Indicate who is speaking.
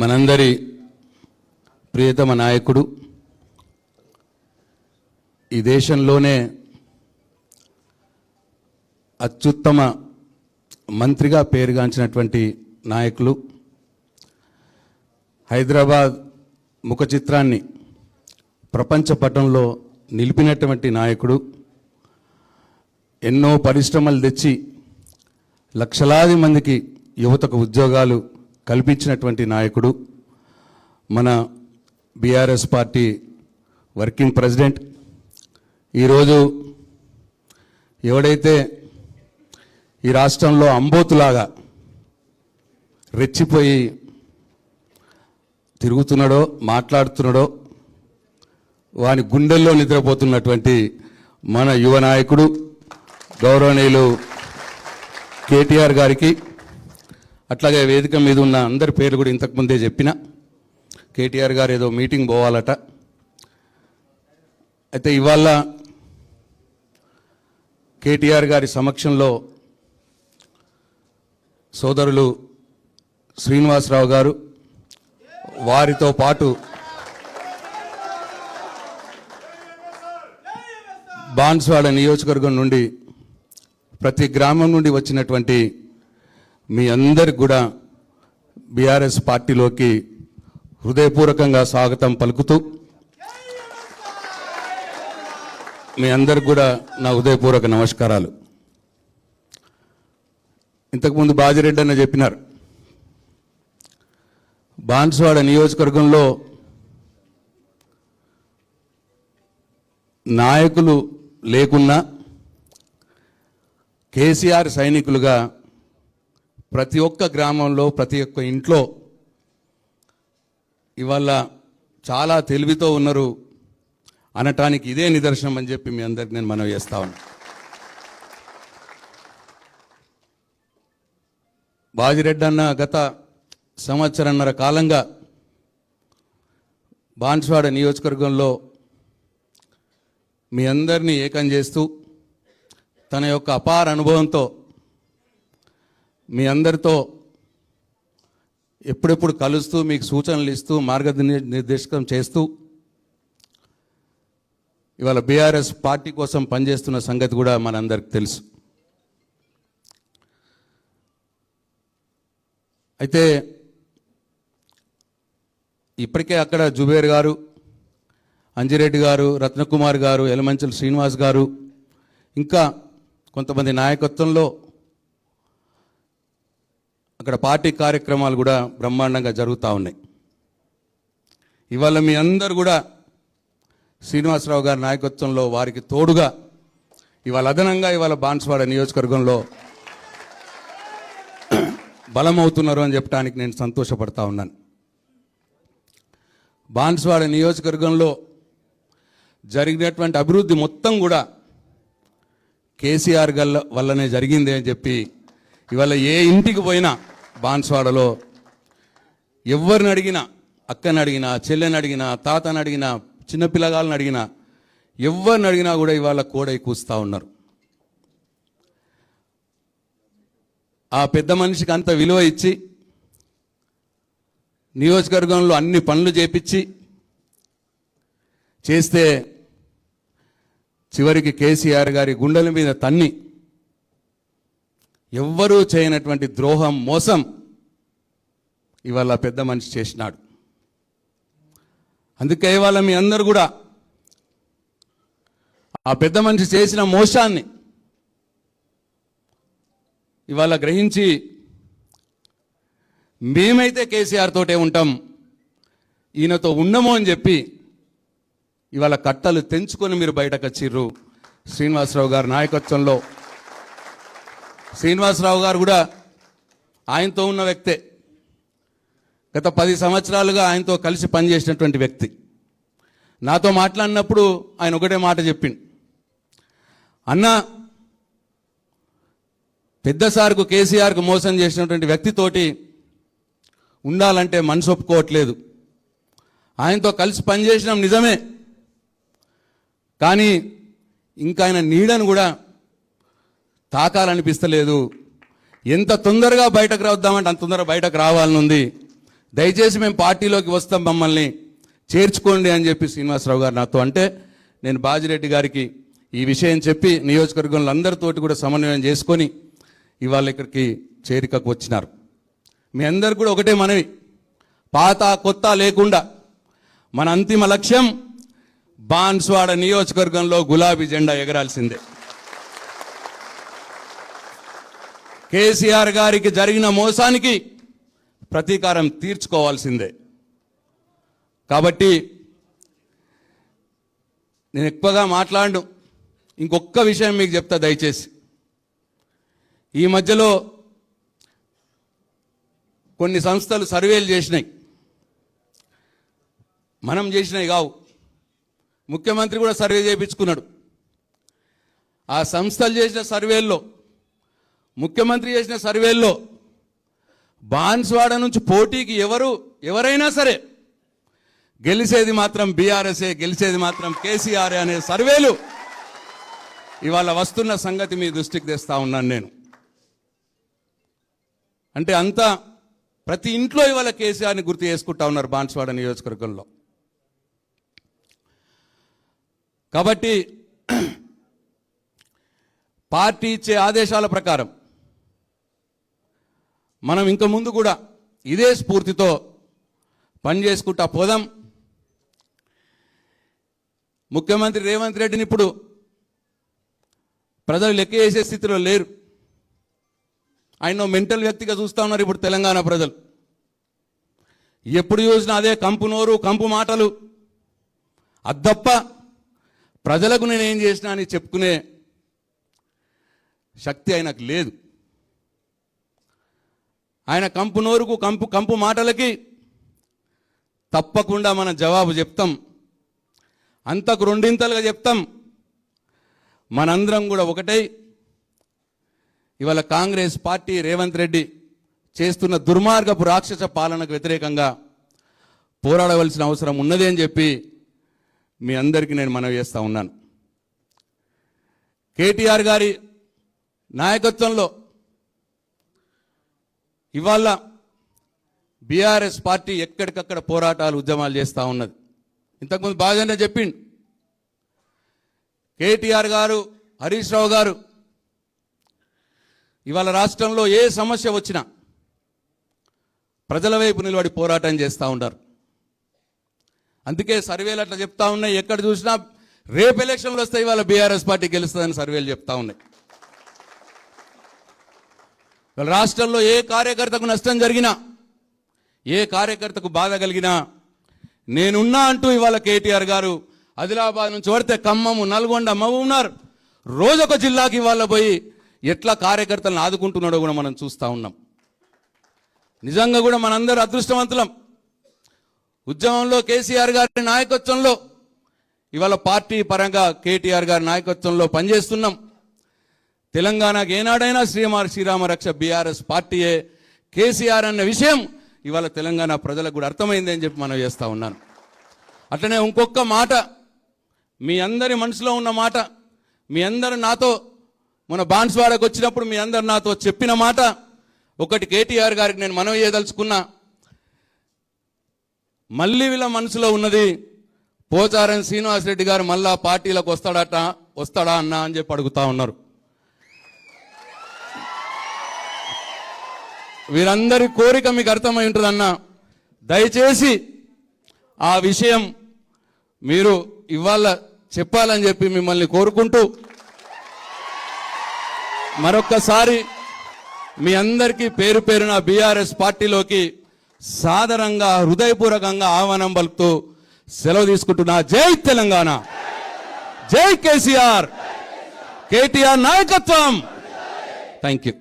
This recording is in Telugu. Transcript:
Speaker 1: మనందరి ప్రియతమ నాయకుడు, ఈ దేశంలోనే అత్యుత్తమ మంత్రిగా పేరుగాంచినటువంటి నాయకులు, హైదరాబాద్ ముఖ చిత్రాన్ని ప్రపంచ పటంలో నిలిపినటువంటి నాయకుడు, ఎన్నో పరిశ్రమలు తెచ్చి లక్షలాది మందికి యువతకు ఉద్యోగాలు కల్పించినటువంటి నాయకుడు, మన బీఆర్ఎస్ పార్టీ వర్కింగ్ ప్రెసిడెంట్. ఈరోజు ఎవడైతే ఈ రాష్ట్రంలో అంబోతులాగా రెచ్చిపోయి తిరుగుతున్నాడో మాట్లాడుతున్నాడో వాని గుండెల్లో నిద్రపోతున్నటువంటి మన యువ నాయకుడు గౌరవనీయులు కేటీఆర్ గారికి, అట్లాగే వేదిక మీద ఉన్న అందరి పేర్లు కూడా ఇంతకుముందే చెప్పిన. కేటీఆర్ గారు ఏదో మీటింగ్ పోవాలట. అయితే ఇవాళ కేటీఆర్ గారి సమక్షంలో సోదరులు శ్రీనివాసరావు గారు, వారితో పాటు బాన్స్వాడ నియోజకవర్గం నుండి ప్రతి గ్రామం నుండి వచ్చినటువంటి మీ అందరికి కూడా బీఆర్ఎస్ పార్టీలోకి హృదయపూర్వకంగా స్వాగతం పలుకుతూ, మీ అందరికి కూడా నా హృదయపూర్వక నమస్కారాలు. ఇంతకుముందు బాజిరెడ్డి అన్న చెప్పినారు, బాన్స్వాడ నియోజకవర్గంలో నాయకులు లేకున్నా కేసీఆర్ సైనికులుగా ప్రతి ఒక్క గ్రామంలో ప్రతి ఒక్క ఇంట్లో ఇవాళ చాలా తెలివితో ఉన్నారు అనటానికి ఇదే నిదర్శనం అని చెప్పి మీ అందరికి నేను మనవి చేస్తా ఉన్నా. బాజిరెడ్డి అన్న గత సంవత్సరన్నర కాలంగా బాన్స్వాడ నియోజకవర్గంలో మీ అందరినీ ఏకం చేస్తూ తన యొక్క అపార అనుభవంతో మీ అందరితో ఎప్పుడెప్పుడు కలుస్తూ మీకు సూచనలు ఇస్తూ మార్గనిర్దేశకం చేస్తూ ఇవాళ బీఆర్ఎస్ పార్టీ కోసం పనిచేస్తున్న సంగతి కూడా మనందరికి తెలుసు. అయితే ఇప్పటికే అక్కడ జుబేర్ గారు, అంజిరెడ్డి గారు, రత్నకుమార్ గారు, ఎలమంచల శ్రీనివాస్ గారు, ఇంకా కొంతమంది నాయకత్వంలో అక్కడ పార్టీ కార్యక్రమాలు కూడా బ్రహ్మాండంగా జరుగుతూ ఉన్నాయి. ఇవాళ మీ అందరు కూడా శ్రీనివాసరావు గారి నాయకత్వంలో వారికి తోడుగా ఇవాళ అదనంగా ఇవాళ బాన్స్వాడ నియోజకవర్గంలో బలమవుతున్నారు అని చెప్పడానికి నేను సంతోషపడతా ఉన్నాను. బాన్స్వాడ నియోజకవర్గంలో జరిగినటువంటి అభివృద్ధి మొత్తం కూడా కేసీఆర్ వల్లనే జరిగింది అని చెప్పి ఇవాళ ఏ ఇంటికి పోయినా బాన్స్వాడలో ఎవరిని అడిగినా, అక్కని అడిగినా, చెల్లెని అడిగినా, తాతని అడిగినా, చిన్నపిల్లగాళ్ళని అడిగినా, ఎవరిని అడిగినా కూడా ఇవాళ కోడై కూస్తూ ఉన్నారు. ఆ పెద్ద మనిషికి అంత విలువ ఇచ్చి నియోజకవర్గంలో అన్ని పనులు చేస్తే చివరికి కేసీఆర్ గారి గుండెల మీద తన్ని ఎవ్వరూ చేయనటువంటి ద్రోహం, మోసం ఇవాళ పెద్ద మనిషి చేసినాడు. అందుకే ఇవాళ మీ అందరూ కూడా ఆ పెద్ద మనిషి చేసిన మోసాన్ని ఇవాళ గ్రహించి మేమైతే కేసీఆర్ తోటే ఉంటాం, ఈయనతో ఉండము అని చెప్పి ఇవాళ కట్టలు తెంచుకొని మీరు బయటకు వచ్చిర్రు. శ్రీనివాసరావు గారి నాయకత్వంలో శ్రీనివాసరావు గారు కూడా ఆయనతో ఉన్న వ్యక్తే. గత 10 సంవత్సరాలుగా ఆయనతో కలిసి పనిచేసినటువంటి వ్యక్తి. నాతో మాట్లాడినప్పుడు ఆయన ఒకటే మాట చెప్పిండు, అన్న పెద్ద సార్కు కేసీఆర్కు మోసం చేసినటువంటి వ్యక్తితోటి ఉండాలంటే మనసు ఒప్పుకోవట్లేదు. ఆయనతో కలిసి పనిచేసినాం నిజమే, కానీ ఇంకా ఆయన నీడను కూడా తాకాలనిపిస్తలేదు. ఎంత తొందరగా బయటకు రావద్దామంటే అంత తొందరగా బయటకు రావాలనుంది. దయచేసి మేము పార్టీలోకి వస్తాం, మమ్మల్ని చేర్చుకోండి అని చెప్పి శ్రీనివాసరావు గారు నాతో అంటే, నేను బాజిరెడ్డి గారికి ఈ విషయం చెప్పి నియోజకవర్గంలో అందరితోటి కూడా సమన్వయం చేసుకొని ఇవాళ ఇక్కడికి చేరికకు వచ్చినారు. మీ అందరు కూడా ఒకటే మనవి, పాత కొత్త లేకుండా మన అంతిమ లక్ష్యం బాన్స్వాడ నియోజకవర్గంలో గులాబీ జెండా ఎగరాల్సిందే. కేసీఆర్ గారికి జరిగిన మోసానికి ప్రతీకారం తీర్చుకోవాల్సిందే. కాబట్టి నేను ఎక్కువగా మాట్లాడను, ఇంకొక్క విషయం మీకు చెప్తా దయచేసి. ఈ మధ్యలో కొన్ని సంస్థలు సర్వేలు చేసినాయి, మనం చేసినాయి కావు, ముఖ్యమంత్రి కూడా సర్వే చేయించుకున్నాడు. ఆ సంస్థలు చేసిన సర్వేల్లో, ముఖ్యమంత్రి చేసిన సర్వేల్లో బాన్స్వాడ నుంచి పోటీకి ఎవరైనా సరే గెలిచేది మాత్రం బీఆర్ఎస్ఏ, గెలిచేది మాత్రం కేసీఆర్ అనే సర్వేలు ఇవాళ వస్తున్న సంగతి మీ దృష్టికి తెస్తా ఉన్నాను నేను. అంటే అంతా ప్రతి ఇంట్లో ఇవాళ కేసీఆర్ని గుర్తు చేసుకుంటా ఉన్నారు బాన్స్వాడ నియోజకవర్గంలో. కాబట్టి పార్టీ ఇచ్చే ఆదేశాల ప్రకారం మనం ఇంక ముందు కూడా ఇదే స్ఫూర్తితో పనిచేసుకుంటా పోదాం. ముఖ్యమంత్రి రేవంత్ రెడ్డిని ఇప్పుడు ప్రజలు లెక్క చేసే స్థితిలో లేరు. ఆయన మెంటల్ వ్యక్తిగా చూస్తూ ఉన్నారు ఇప్పుడు తెలంగాణ ప్రజలు. ఎప్పుడు చూసినా అదే కంపు నోరు, కంపు మాటలు. అద్దప్ప ప్రజలకు నేనేం చేసినా అని చెప్పుకునే శక్తి ఆయనకు లేదు. ఆయన కంపు నోరుకు, కంపు మాటలకి తప్పకుండా మనం జవాబు చెప్తాం, అంతకు రెండింతలుగా చెప్తాం. మనందరం కూడా ఒకటై ఇవాళ కాంగ్రెస్ పార్టీ రేవంత్ రెడ్డి చేస్తున్న దుర్మార్గపు రాక్షస పాలనకు వ్యతిరేకంగా పోరాడవలసిన అవసరం ఉన్నది అని చెప్పి మీ అందరికీ నేను మనవి చేస్తూ ఉన్నాను. కేటీఆర్ గారి నాయకత్వంలో ఇవాళ బీఆర్ఎస్ పార్టీ ఎక్కడికక్కడ పోరాటాలు, ఉద్యమాలు చేస్తూ ఉన్నది. ఇంతకుముందు బాగానే చెప్పిండు కేటీఆర్ గారు, హరీష్ రావు గారు. ఇవాళ రాష్ట్రంలో ఏ సమస్య వచ్చినా ప్రజల వైపు నిలబడి పోరాటం చేస్తూ ఉంటారు. అందుకే సర్వేలు అట్లా చెప్తా ఉన్నాయి. ఎక్కడ చూసినా రేపు ఎలక్షన్లు వస్తాయి, ఇవాళ బీఆర్ఎస్ పార్టీ గెలుస్తుందని సర్వేలు చెప్తా ఉన్నాయి. రాష్ట్రంలో ఏ కార్యకర్తకు నష్టం జరిగినా, ఏ కార్యకర్తకు బాధ కలిగినా నేనున్నా అంటూ ఇవాళ కేటీఆర్ గారు ఆదిలాబాద్ నుంచి పడితే ఖమ్మము, నల్గొండ, మహబూబ్నగర్ రోజొక జిల్లాకి ఇవాళ పోయి ఎట్లా కార్యకర్తలను ఆదుకుంటున్నాడో కూడా మనం చూస్తూ ఉన్నాం. నిజంగా కూడా మనందరూ అదృష్టవంతులం. ఉద్యమంలో కేసీఆర్ గారి నాయకత్వంలో ఇవాళ పార్టీ పరంగా కేటీఆర్ గారి నాయకత్వంలో పనిచేస్తున్నాం. తెలంగాణకు ఏనాడైనా శ్రీరామ రక్ష బీఆర్ఎస్ పార్టీయే, కేసీఆర్ అన్న విషయం ఇవాళ తెలంగాణ ప్రజలకు కూడా అర్థమైంది అని చెప్పి మనం చేస్తూ ఉన్నాను. అట్లనే ఇంకొక మాట, మీ అందరి మనసులో ఉన్న మాట, మీ అందరు నాతో మన బాన్స్వాడకు వచ్చినప్పుడు మీ అందరు నాతో చెప్పిన మాట ఒకటి, కేటీఆర్ గారికి నేను మనవి చేయదలుచుకున్నా. మళ్ళీ వీళ్ళ మనసులో ఉన్నది పోచారం శ్రీనివాసరెడ్డి గారు మళ్ళా పార్టీలకు వస్తాడా అన్నా అని చెప్పి అడుగుతా ఉన్నారు. వీరందరి కోరిక మీకు అర్థమై ఉంటుందన్నా. దయచేసి ఆ విషయం మీరు ఇవాళ చెప్పాలని చెప్పి మిమ్మల్ని కోరుకుంటూ మరొక్కసారి మీ అందరికీ పేరు పేరున బీఆర్ఎస్ పార్టీలోకి సాదరంగా, హృదయపూర్వకంగా ఆహ్వానం పలుకుతూ సెలవు తీసుకుంటున్నా. జై తెలంగాణ, జై కేసీఆర్, కేటీఆర్ నాయకత్వం. Thank you.